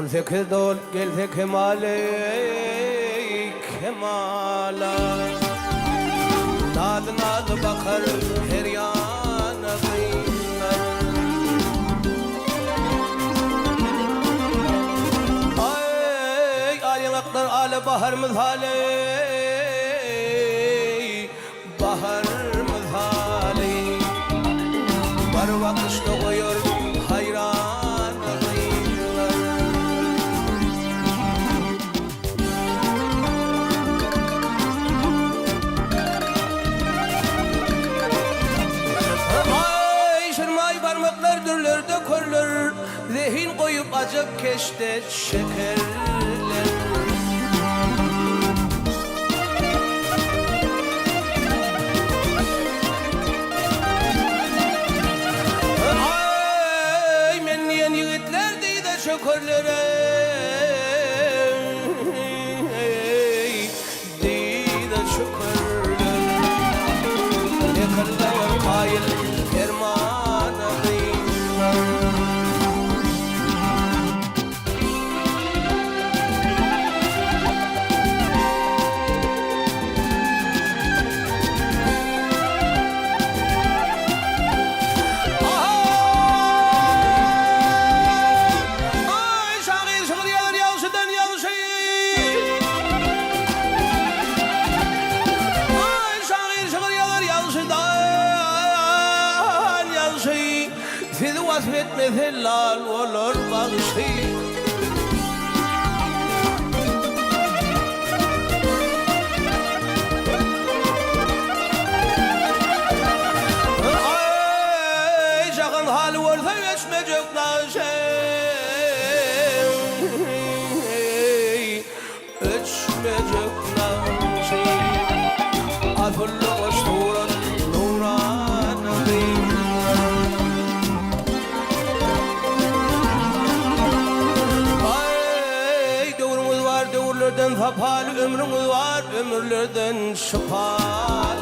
18 dol gelse kemale kemala Nad nad bakar her yana kıynar Ay ayaklar ale bahar mızhale Bahar mızhale Var vakışta koyur hayran kıynar Ay şırmay parmaklar dürlerde körler Zihin koyup acıp keşte şekerler Ay menniyen yiğitler deydi şekerlere Deydi şekerler Ne kadar kayıl kermanı kıynar Siz vasfetmese lal olur bağışı Ay şakın hali olsa geçmeyecek naşe Geçmeyecek naşe Atıllı koştuğun nuranı Dövrümüz var, dövrlerden sapal Ömrümüz var, ömürlerden şıpal